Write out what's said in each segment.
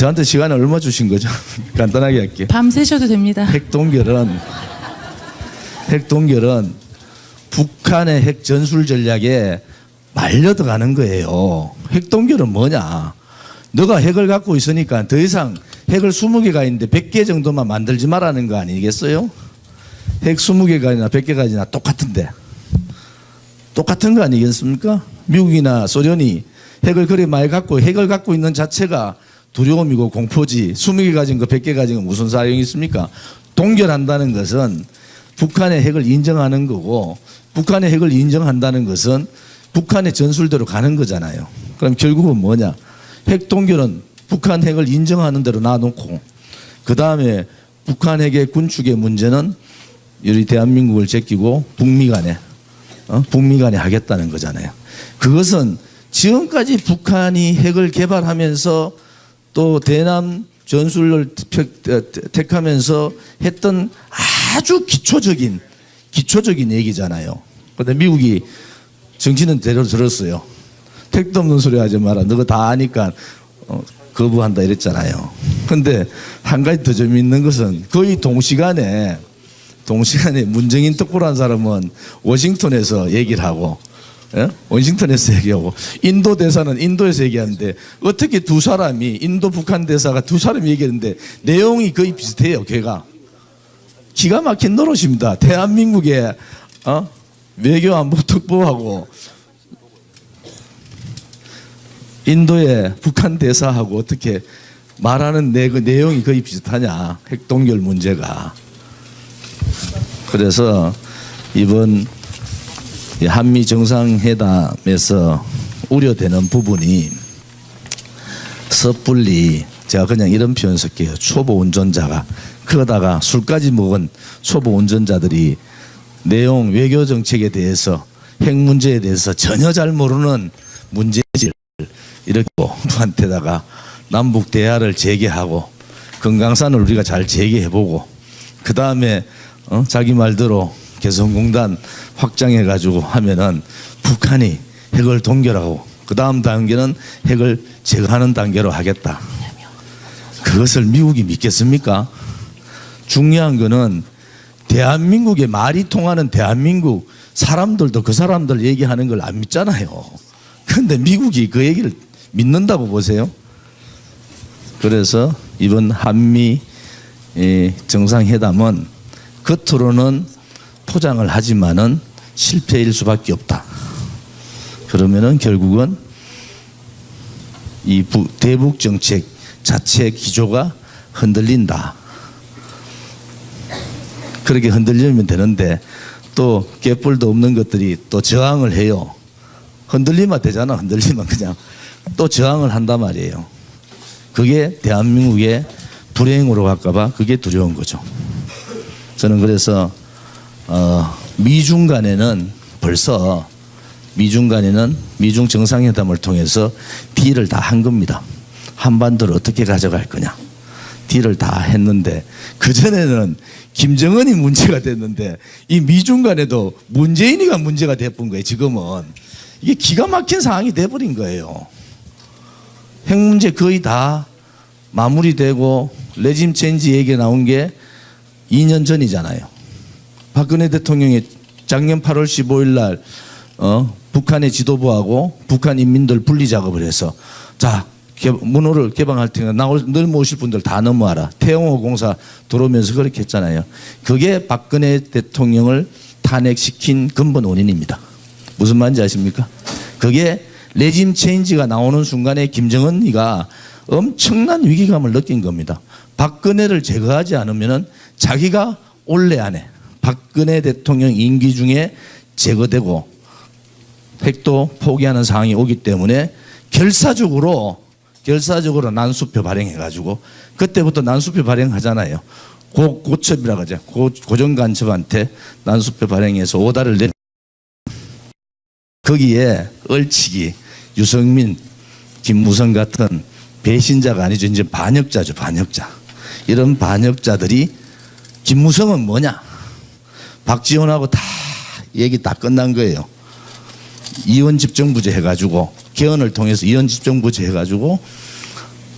저한테 시간을 얼마 주신 거죠? 간단하게 할게요. 밤 새셔도 됩니다. 핵동결은 북한의 핵 전술 전략에 말려들어가는 거예요. 핵동결은 뭐냐? 너가 핵을 갖고 있으니까 더 이상 핵을 20개가 있는데 100개 정도만 만들지 말라는 거 아니겠어요? 핵 20개가 아니라 100개가 아니라 똑같은데. 똑같은 거 아니겠습니까? 미국이나 소련이 핵을 그리 많이 갖고 핵을 갖고 있는 자체가 두려움이고 공포지 20개 가진 거 100개 가진 거 무슨 사용이 있습니까? 동결한다는 것은 북한의 핵을 인정하는 거고 북한의 핵을 인정한다는 것은 북한의 전술대로 가는 거잖아요. 그럼 결국은 뭐냐? 핵 동결은 북한 핵을 인정하는 대로 놔놓고 그 다음에 북한 핵의 군축의 문제는 우리 대한민국을 제끼고 북미 간에 하겠다는 거잖아요. 그것은 지금까지 북한이 핵을 개발하면서 또 대남 전술을 택하면서 했던 아주 기초적인 얘기잖아요. 그런데 미국이 정치는 대로 들었어요. 택도 없는 소리 하지 마라. 너가 다 아니까 거부한다 이랬잖아요. 그런데 한 가지 더 재미있는 것은 거의 동시간에 문정인 특보라는 사람은 워싱턴에서 얘기를 하고 워싱턴에서 얘기하고 인도 대사는 인도에서 얘기하는데 어떻게 두 사람이 인도 북한 대사가 두 사람이 얘기했는데 내용이 거의 비슷해요. 걔가 기가 막힌 노릇입니다. 대한민국의 외교안보 특보하고 인도의 북한 대사하고 어떻게 말하는 그 내용이 거의 비슷하냐. 핵동결 문제가. 그래서 이번 한미 정상회담에서 우려되는 부분이 섣불리 제가 그냥 이런 표현 쓸게요. 초보 운전자가 그러다가 술까지 먹은 초보 운전자들이 내용 외교 정책에 대해서 핵 문제에 대해서 전혀 잘 모르는 문제질 이렇게 누구한테다가 남북 대화를 재개하고 금강산을 우리가 잘 재개해보고 그 다음에 자기 말대로 개성공단 확장해가지고 하면은 북한이 핵을 동결하고 그 다음 단계는 핵을 제거하는 단계로 하겠다. 그것을 미국이 믿겠습니까? 중요한 거는 대한민국의 말이 통하는 대한민국 사람들도 그 사람들 얘기하는 걸 안 믿잖아요. 그런데 미국이 그 얘기를 믿는다고 보세요. 그래서 이번 한미 정상회담은 겉으로는 포장을 하지만은 실패일 수밖에 없다. 그러면은 결국은 이 대북 정책 자체 기조가 흔들린다. 그렇게 흔들리면 되는데 또 꾀뿔도 없는 것들이 또 저항을 해요. 흔들리면 되잖아. 흔들리면 그냥 또 저항을 한단 말이에요. 그게 대한민국의 불행으로 갈까봐 그게 두려운 거죠. 저는 그래서 미중 간에는 벌써 미중 정상회담을 통해서 딜을 다 한 겁니다. 한반도를 어떻게 가져갈 거냐. 딜을 다 했는데 그전에는 김정은이 문제가 됐는데 이 미중 간에도 문재인이가 문제가 돼본 거예요. 지금은 이게 기가 막힌 상황이 돼버린 거예요. 핵 문제 거의 다 마무리되고 레짐 체인지 얘기 나온 게 2년 전이잖아요. 박근혜 대통령이 작년 8월 15일 날 북한의 지도부하고 북한 인민들 분리 작업을 해서 자 문호를 개방할 테니까 넘어오실 분들 다 넘어와라. 태영호 공사 들어오면서 그렇게 했잖아요. 그게 박근혜 대통령을 탄핵시킨 근본 원인입니다. 무슨 말인지 아십니까? 그게 레짐 체인지가 나오는 순간에 김정은이가 엄청난 위기감을 느낀 겁니다. 박근혜를 제거하지 않으면 자기가 올해 안에 박근혜 대통령 임기 중에 제거되고 핵도 포기하는 상황이 오기 때문에 결사적으로 난수표 발행해가지고 그때부터 난수표 발행하잖아요. 고첩이라고 하죠. 고정간첩한테 난수표 발행해서 오다를 내 거기에 얼치기 유성민, 김무성 같은 배신자가 아니죠. 이제 반역자죠. 반역자. 이런 반역자들이 김무성은 뭐냐? 박지원하고 다 얘기 다 끝난 거예요. 이원 집정부제 해가지고 개헌을 통해서 이원 집정부제 해가지고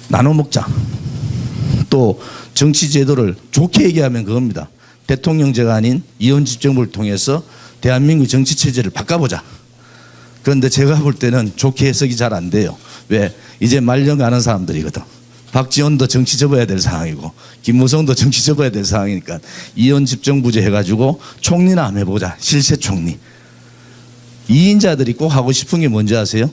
나눠 먹자. 또 정치 제도를 좋게 얘기하면 그겁니다. 대통령제가 아닌 이원집정부를 통해서 대한민국 정치 체제를 바꿔보자. 그런데 제가 볼 때는 좋게 해석이 잘 안 돼요. 왜? 이제 말년 가는 사람들이거든. 박지원도 정치 접어야 될 상황이고 김무성도 정치 접어야 될 상황이니까 이원집정부제 해가지고 총리나 한번 해보자. 실세 총리. 이인자들이 꼭 하고 싶은 게 뭔지 아세요?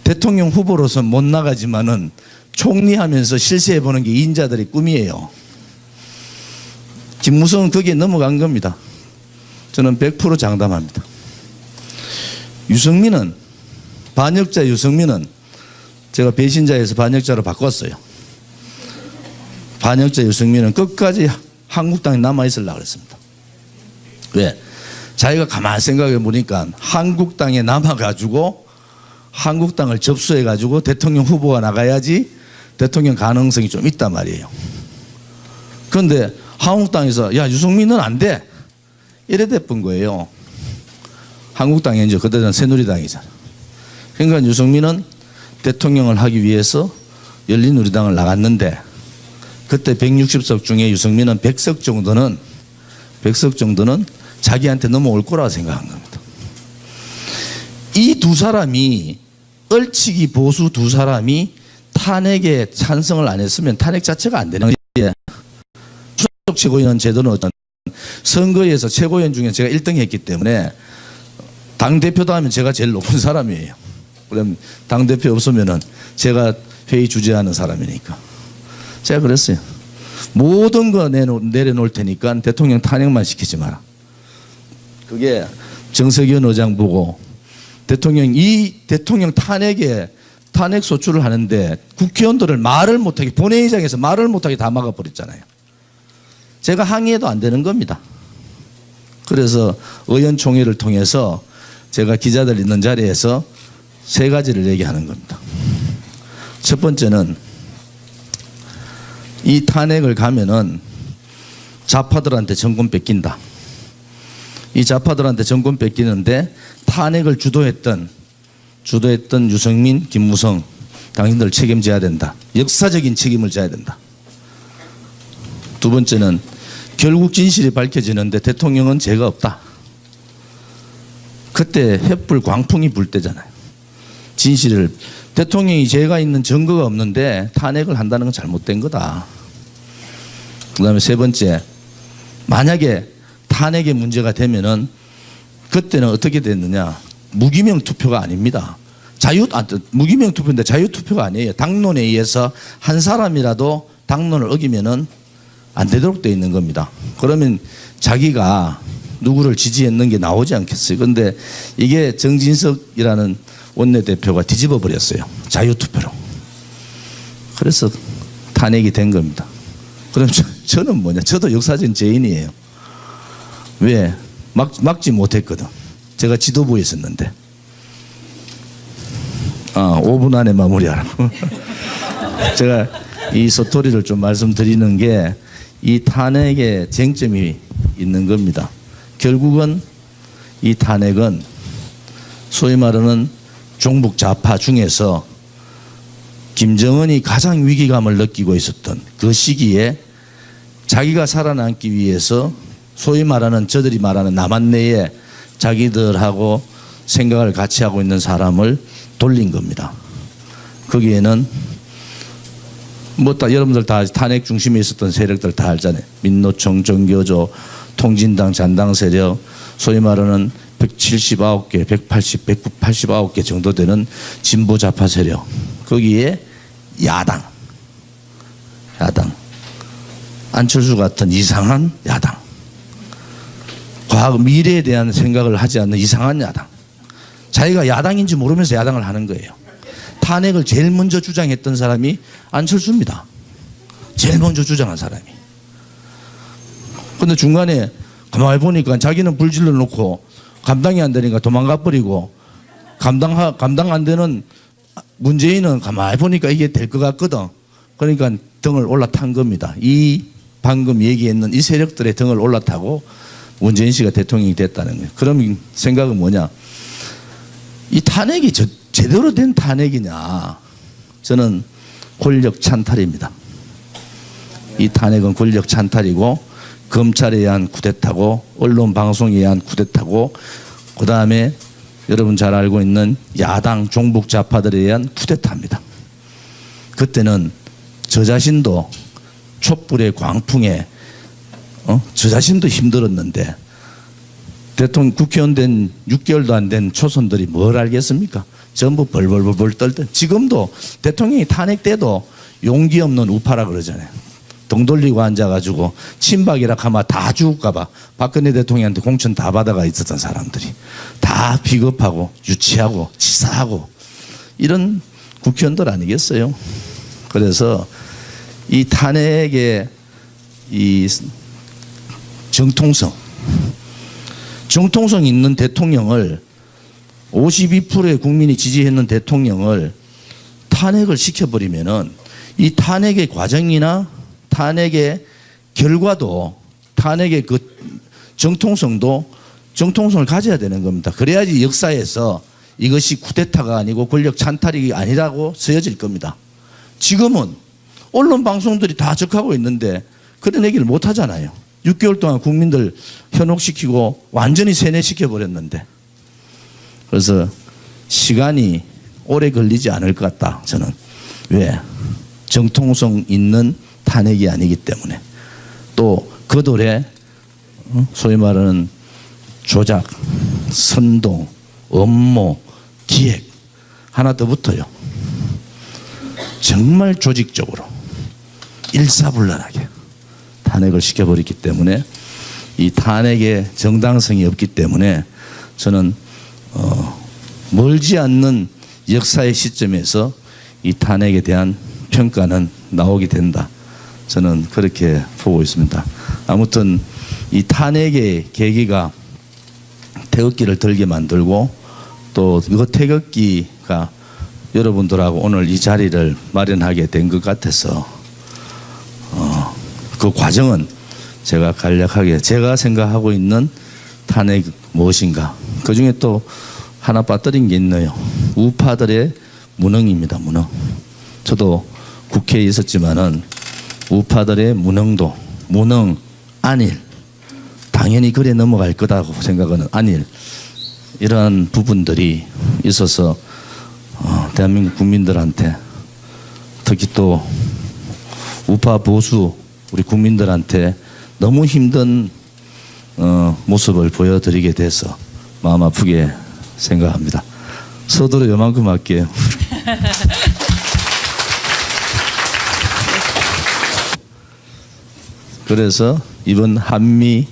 대통령 후보로서 못 나가지만은 총리하면서 실세해보는 게 이인자들의 꿈이에요. 김무성은 거기에 넘어간 겁니다. 저는 100% 장담합니다. 유승민은, 반역자 유승민은 제가 배신자에서 반역자로 바꿨어요. 반역자 유승민은 끝까지 한국당에 남아있으려고 그랬습니다. 왜? 자기가 가만히 생각해 보니까 한국당에 남아가지고 한국당을 접수해가지고 대통령 후보가 나가야지 대통령 가능성이 좀 있단 말이에요. 그런데 한국당에서 야 유승민은 안 돼. 이래 돼본 거예요. 한국당이 이제 그때는 새누리당이잖아. 그러니까 유승민은 대통령을 하기 위해서 열린우리당을 나갔는데 그때 160석 중에 유승민은 100석 정도는 자기한테 넘어올 거라고 생각한 겁니다. 이 두 사람이 얼치기 보수 두 사람이 탄핵에 찬성을 안 했으면 탄핵 자체가 안 되는 거예요. 수석 최고위원 제도는 어떤 선거에서 최고위원 중에 제가 1등 했기 때문에 당대표도 하면 제가 제일 높은 사람이에요. 그럼 당대표 없으면은 제가 회의 주재하는 사람이니까. 제가 그랬어요. 모든 거 내려놓을 테니까 대통령 탄핵만 시키지 마라. 그게 정석현 의장 보고 이 대통령 탄핵 소추를 하는데 국회의원들을 말을 못하게 본회의장에서 말을 못하게 다 막아버렸잖아요. 제가 항의해도 안 되는 겁니다. 그래서 의원총회를 통해서 제가 기자들 있는 자리에서 세 가지를 얘기하는 겁니다. 첫 번째는 이 탄핵을 가면은 좌파들한테 정권 뺏긴다. 이 좌파들한테 정권 뺏기는데 탄핵을 주도했던 유승민, 김무성 당신들 책임져야 된다. 역사적인 책임을 져야 된다. 두 번째는 결국 진실이 밝혀지는데 대통령은 죄가 없다. 그때 횃불 광풍이 불 때잖아요. 진실을 대통령이 죄가 있는 증거가 없는데 탄핵을 한다는 건 잘못된 거다. 그다음에 세 번째, 만약에 탄핵의 문제가 되면은 그때는 어떻게 됐느냐? 무기명 투표가 아닙니다. 무기명 투표인데 자유 투표가 아니에요. 당론에 의해서 한 사람이라도 당론을 어기면은 안 되도록 되어 있는 겁니다. 그러면 자기가 누구를 지지했는 게 나오지 않겠어요. 그런데 이게 정진석이라는 원내대표가 뒤집어 버렸어요. 자유투표로. 그래서 탄핵이 된 겁니다. 그럼 저는 뭐냐? 저도 역사적인 죄인이에요. 왜? 막지 못했거든. 제가 지도부에 있었는데. 5분 안에 마무리하라고. 제가 이 스토리를 좀 말씀드리는 게 이 탄핵에 쟁점이 있는 겁니다. 결국은 이 탄핵은 소위 말하는 종북 좌파 중에서 김정은이 가장 위기감을 느끼고 있었던 그 시기에 자기가 살아남기 위해서 소위 말하는 저들이 말하는 남한 내에 자기들하고 생각을 같이 하고 있는 사람을 돌린 겁니다. 거기에는 여러분들 다 탄핵 중심에 있었던 세력들 다 알잖아요. 민노총, 정교조, 통진당, 잔당 세력, 소위 말하는 179개, 189개 정도 되는 진보 좌파 세력. 거기에 야당. 안철수 같은 이상한 야당. 과거 미래에 대한 생각을 하지 않는 이상한 야당. 자기가 야당인지 모르면서 야당을 하는 거예요. 탄핵을 제일 먼저 주장했던 사람이 안철수입니다. 제일 먼저 주장한 사람이. 그런데 중간에 가만히 보니까 자기는 불질러 놓고 감당이 안 되니까 도망가 버리고 감당 안 되는 문재인은 가만히 보니까 이게 될 것 같거든. 그러니까 등을 올라탄 겁니다. 이 방금 얘기했는 이 세력들의 등을 올라타고 문재인 씨가 대통령이 됐다는 거예요. 그럼 생각은 뭐냐? 이 탄핵이 제대로 된 탄핵이냐? 저는 권력 찬탈입니다. 이 탄핵은 권력 찬탈이고 검찰에 의한 쿠데타고 언론 방송에 의한 쿠데타고 그다음에 여러분 잘 알고 있는 야당 종북 좌파들에 의한 쿠데타입니다. 그때는 저 자신도 촛불의 광풍에 저 자신도 힘들었는데 대통령 국회의원 된 6개월도 안 된 초선들이 뭘 알겠습니까? 전부 벌벌벌 떨던. 지금도 대통령이 탄핵 때도 용기 없는 우파라 그러잖아요. 등 돌리고 앉아가지고 친박이라 하면 다 죽을까봐 박근혜 대통령한테 공천 다 받아가 있었던 사람들이 다 비겁하고 유치하고 치사하고 이런 국회의원들 아니겠어요? 그래서 이 탄핵의 이 정통성 있는 대통령을 52%의 국민이 지지했는 대통령을 탄핵을 시켜버리면은 이 탄핵의 과정이나 탄핵의 결과도 탄핵의 그 정통성을 가져야 되는 겁니다. 그래야지 역사에서 이것이 쿠데타가 아니고 권력 찬탈이 아니라고 쓰여질 겁니다. 지금은 언론 방송들이 다 적하고 있는데 그런 얘기를 못 하잖아요. 6개월 동안 국민들 현혹시키고 완전히 세뇌시켜버렸는데. 그래서 시간이 오래 걸리지 않을 것 같다, 저는. 왜? 정통성 있는 탄핵이 아니기 때문에. 또 그들의 소위 말하는 조작, 선동, 음모, 기획 하나 더 붙어요. 정말 조직적으로 일사불란하게 탄핵을 시켜버렸기 때문에 이 탄핵의 정당성이 없기 때문에 저는 멀지 않는 역사의 시점에서 이 탄핵에 대한 평가는 나오게 된다. 저는 그렇게 보고 있습니다. 아무튼 이 탄핵의 계기가 태극기를 들게 만들고 또 그 태극기가 여러분들하고 오늘 이 자리를 마련하게 된 것 같아서 그 과정은 제가 간략하게 제가 생각하고 있는 탄핵 무엇인가. 그중에 또 하나 빠뜨린 게 있네요. 우파들의 무능입니다. 무능. 저도 국회에 있었지만은 우파들의 무능도 무능 안일 당연히 그래 넘어갈 거다고 생각하는 안일 이러한 부분들이 있어서 대한민국 국민들한테 특히 또 우파 보수 우리 국민들한테 너무 힘든 모습을 보여드리게 돼서 마음 아프게 생각합니다. 서두로 요만큼 할게요. 그래서 이번 한미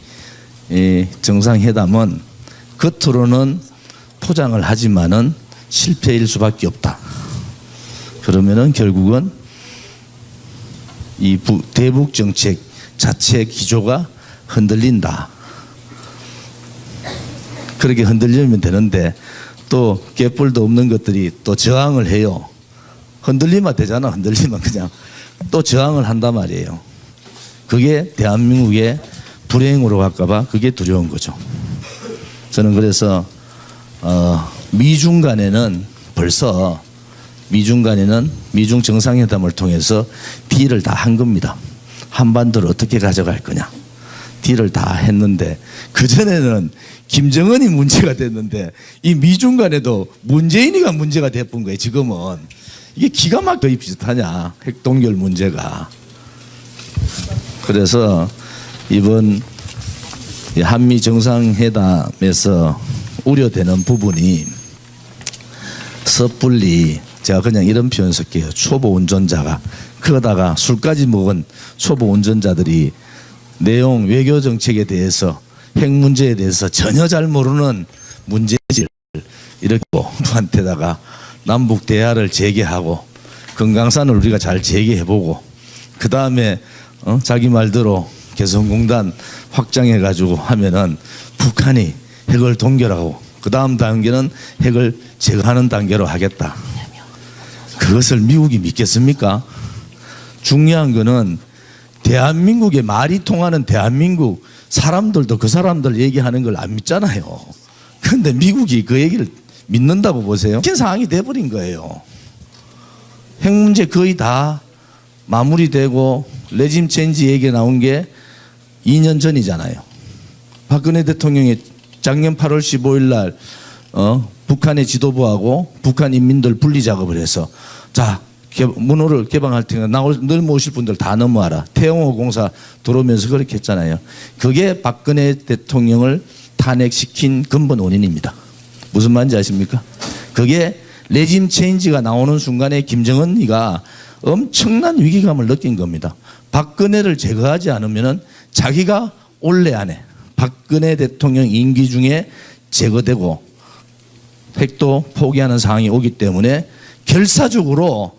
정상회담은 겉으로는 포장을 하지만은 실패일 수밖에 없다. 그러면은 결국은 이 대북 정책 자체 기조가 흔들린다. 그렇게 흔들리면 되는데 또 갯불도 없는 것들이 또 저항을 해요. 흔들리면 되잖아. 흔들리면 그냥 또 저항을 한단 말이에요. 그게 대한민국의 불행으로 갈까봐 그게 두려운 거죠. 저는 그래서 미중 간에는 벌써 미중 정상회담을 통해서 딜을 다 한 겁니다. 한반도를 어떻게 가져갈 거냐. 딜을 다 했는데 그전에는 김정은이 문제가 됐는데 이 미중 간에도 문재인이가 문제가 돼본 거예요. 지금은. 이게 기가 막히게 비슷하냐. 핵동결 문제가. 그래서 이번 한미 정상회담에서 우려되는 부분이 섣불리 제가 그냥 이런 표현 쓸게요. 초보 운전자가 그러다가 술까지 먹은 초보 운전자들이 내용 외교 정책에 대해서 핵 문제에 대해서 전혀 잘 모르는 문제지를 이렇게 누구한테다가 남북 대화를 재개하고 금강산을 우리가 잘 재개해보고 그 다음에 자기 말대로 개성공단 확장해가지고 하면은 북한이 핵을 동결하고 그 다음 단계는 핵을 제거하는 단계로 하겠다. 그것을 미국이 믿겠습니까? 중요한 거는 대한민국의 말이 통하는 대한민국 사람들도 그 사람들 얘기하는 걸 안 믿잖아요. 그런데 미국이 그 얘기를 믿는다고 보세요. 이런 상황이 돼버린 거예요. 핵 문제 거의 다 마무리되고 레짐 체인지 얘기 나온 게 2년 전이잖아요. 박근혜 대통령이 작년 8월 15일 날 북한의 지도부하고 북한 인민들 분리 작업을 해서 자 문호를 개방할 테니까 늘 모실 분들 다 넘어와라. 태영호 공사 들어오면서 그렇게 했잖아요. 그게 박근혜 대통령을 탄핵시킨 근본 원인입니다. 무슨 말인지 아십니까? 그게 레짐 체인지가 나오는 순간에 김정은이가 엄청난 위기감을 느낀 겁니다. 박근혜를 제거하지 않으면 자기가 올해 안에 박근혜 대통령 임기 중에 제거되고 핵도 포기하는 상황이 오기 때문에 결사적으로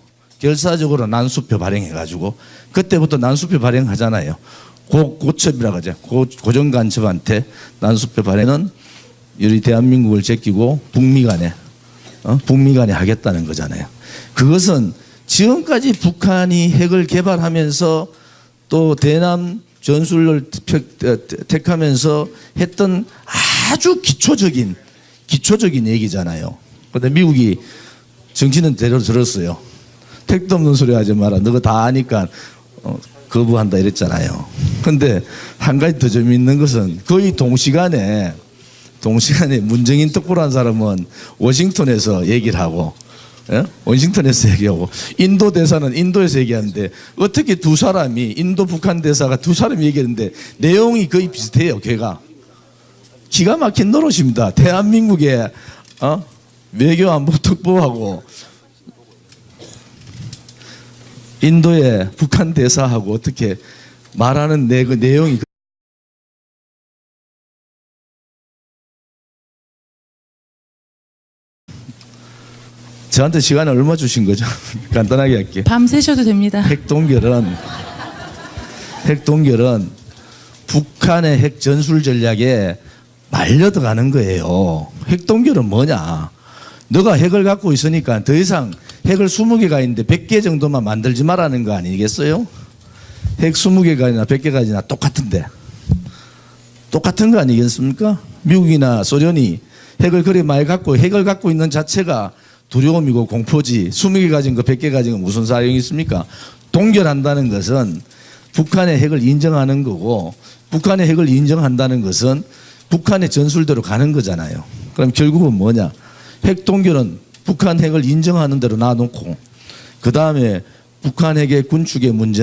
난수표 발행해가지고 그때부터 난수표 발행하잖아요. 고첩이라고 하죠. 고정간첩한테 난수표 발행은 우리 대한민국을 제끼고 북미 간에 하겠다는 거잖아요. 그것은 지금까지 북한이 핵을 개발하면서 또 대남 전술을 택하면서 했던 아주 기초적인 얘기잖아요. 그런데 미국이 정치는 대로 들었어요. 택도 없는 소리 하지 마라. 너가 다 아니까 거부한다 이랬잖아요. 그런데 한 가지 더 재미있는 것은 거의 동시간에 문정인 특보라는 사람은 워싱턴에서 얘기를 하고 워싱턴에서 얘기하고 인도 대사는 인도에서 얘기하는데 어떻게 두 사람이 인도 북한 대사가 두 사람이 얘기했는데 내용이 거의 비슷해요. 걔가 기가 막힌 노릇입니다. 대한민국의 외교안보 특보하고 인도의 북한 대사하고 어떻게 말하는 그 내용이 저한테 시간을 얼마 주신 거죠? 간단하게 할게요. 밤 새셔도 됩니다. 핵동결은 북한의 핵 전술 전략에 말려들어가는 거예요. 핵동결은 뭐냐? 너가 핵을 갖고 있으니까 더 이상 핵을 20개가 있는데 100개 정도만 만들지 말라는 거 아니겠어요? 핵 20개가 100개가 똑같은데. 똑같은 거 아니겠습니까? 미국이나 소련이 핵을 그리 많이 갖고 핵을 갖고 있는 자체가 두려움이고 공포지 20개 가진 거 100개 가진 거 무슨 사용이 있습니까? 동결한다는 것은 북한의 핵을 인정하는 거고 북한의 핵을 인정한다는 것은 북한의 전술대로 가는 거잖아요. 그럼 결국은 뭐냐? 핵 동결은 북한 핵을 인정하는 대로 놔놓고 그 다음에 북한 핵의 군축의 문제